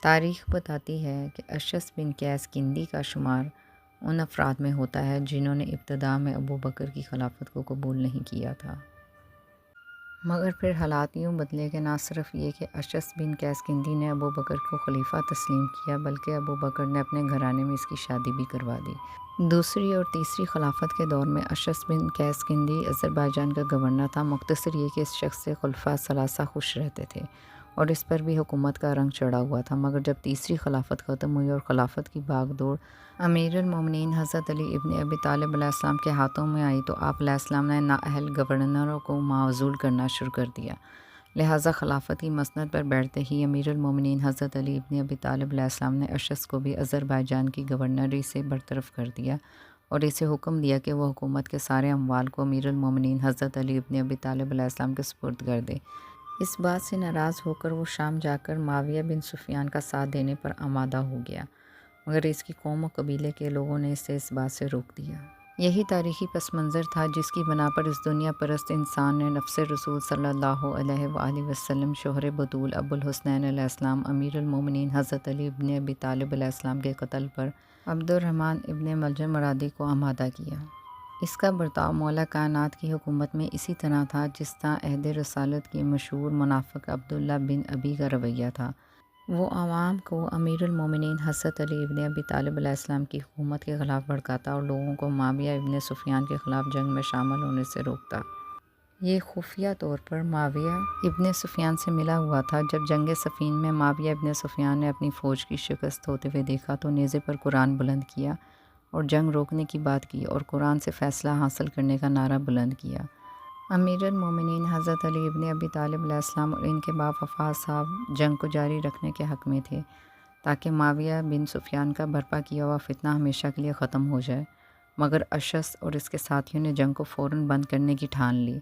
تاریخ بتاتی ہے کہ اشعث بن قیس کندی کا شمار ان افراد میں ہوتا ہے جنہوں نے ابتدا میں ابو بکر کی خلافت کو قبول نہیں کیا تھا، مگر پھر حالات یوں بدلے کہ نہ صرف یہ کہ اشعث بن قیس کندی نے ابو بکر کو خلیفہ تسلیم کیا، بلکہ ابو بکر نے اپنے گھرانے میں اس کی شادی بھی کروا دی۔ دوسری اور تیسری خلافت کے دور میں اشعث بن قیس کندی آذربائیجان کا گورنر تھا۔ مختصر یہ کہ اس شخص سے خلفاء ثلاثہ خوش رہتے تھے اور اس پر بھی حکومت کا رنگ چڑھا ہوا تھا، مگر جب تیسری خلافت ختم ہوئی اور خلافت کی باغ دوڑ امیر المومنین حضرت علی ابن ابی طالب علیہ السلام کے ہاتھوں میں آئی تو آپ علیہ السلام نے نااہل گورنروں کو معزول کرنا شروع کر دیا۔ لہٰذا خلافت کی مسند پر بیٹھتے ہی امیر المومنین حضرت علی ابن ابی طالب علیہ السلام نے اشعث کو بھی آذربائیجان کی گورنری سے برطرف کر دیا اور اسے حکم دیا کہ وہ حکومت کے سارے اموال کو امیر المومنین حضرت علی ابن ابی طالب علیہ السلام کے سپرد کر دے۔ اس بات سے ناراض ہو کر وہ شام جا کر معاویہ بن سفیان کا ساتھ دینے پر آمادہ ہو گیا، مگر اس کی قوم و قبیلے کے لوگوں نے اسے اس بات سے روک دیا۔ یہی تاریخی پس منظر تھا جس کی بنا پر اس دنیا پرست انسان نے نفس رسول صلی اللہ علیہ وآلہ وسلم، شوہر بطول ابو الحسنین علیہ السلام، امیر المومنین حضرت علی ابن ابی طالب علیہ السلام کے قتل پر عبد الرحمن ابن ملجم مرادی کو آمادہ کیا۔ اس کا برتاؤ مولا کائنات کی حکومت میں اسی طرح تھا جس طرح عہد رسالت کی مشہور منافق عبداللہ بن ابی کا رویہ تھا۔ وہ عوام کو امیر المومنین حضرت علی ابن ابی طالب علیہ السلام کی حکومت کے خلاف بھڑکاتا اور لوگوں کو معاویہ ابن سفیان کے خلاف جنگ میں شامل ہونے سے روکتا۔ یہ خفیہ طور پر معاویہ ابن سفیان سے ملا ہوا تھا۔ جب جنگ صفین میں معاویہ ابن سفیان نے اپنی فوج کی شکست ہوتے ہوئے دیکھا تو نیزے پر قرآن بلند کیا اور جنگ روکنے کی بات کی اور قرآن سے فیصلہ حاصل کرنے کا نعرہ بلند کیا۔ امیر المومنین حضرت علی ابن ابی طالب علیہ السلام اور ان کے با وفا صاحب جنگ کو جاری رکھنے کے حق میں تھے تاکہ معاویہ بن سفیان کا برپا کیا ہوا فتنہ ہمیشہ کے لیے ختم ہو جائے، مگر اشعث اور اس کے ساتھیوں نے جنگ کو فوراً بند کرنے کی ٹھان لی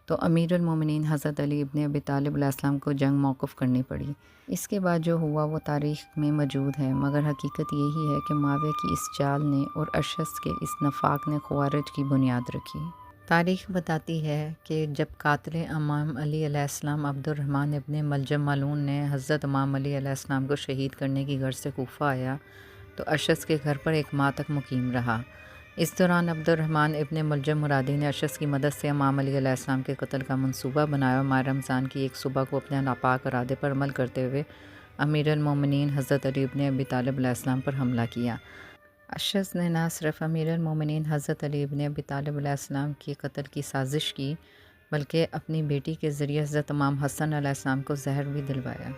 تو امیر المومنین حضرت علی ابن ابی طالب علیہ السلام کو جنگ موقوف کرنی پڑی۔ اس کے بعد جو ہوا وہ تاریخ میں موجود ہے، مگر حقیقت یہی ہے کہ معاویہ کی اس چال نے اور اشعث کے اس نفاق نے خوارج کی بنیاد رکھی۔ تاریخ بتاتی ہے کہ جب قاتل امام علی علیہ السلام عبد الرحمن ابن ملجم ملعون نے حضرت امام علی علیہ السلام کو شہید کرنے کی غرض سے کوفہ آیا تو اشعث کے گھر پر ایک ماہ تک مقیم رہا۔ اس دوران عبد الرحمن ابن ملجم مرادی نے اشعث کی مدد سے امام علی علیہ السلام کے قتل کا منصوبہ بنایا اور ماہ رمضان کی ایک صبح کو اپنے ناپاک ارادے پر عمل کرتے ہوئے امیر المومنین حضرت علی ابن ابی طالب علیہ السلام پر حملہ کیا۔ اشعث نے نہ صرف امیر المومنین حضرت علی ابن ابی طالب علیہ السلام کے قتل کی سازش کی، بلکہ اپنی بیٹی کے ذریعے حضرت امام حسن علیہ السلام کو زہر بھی دلوایا۔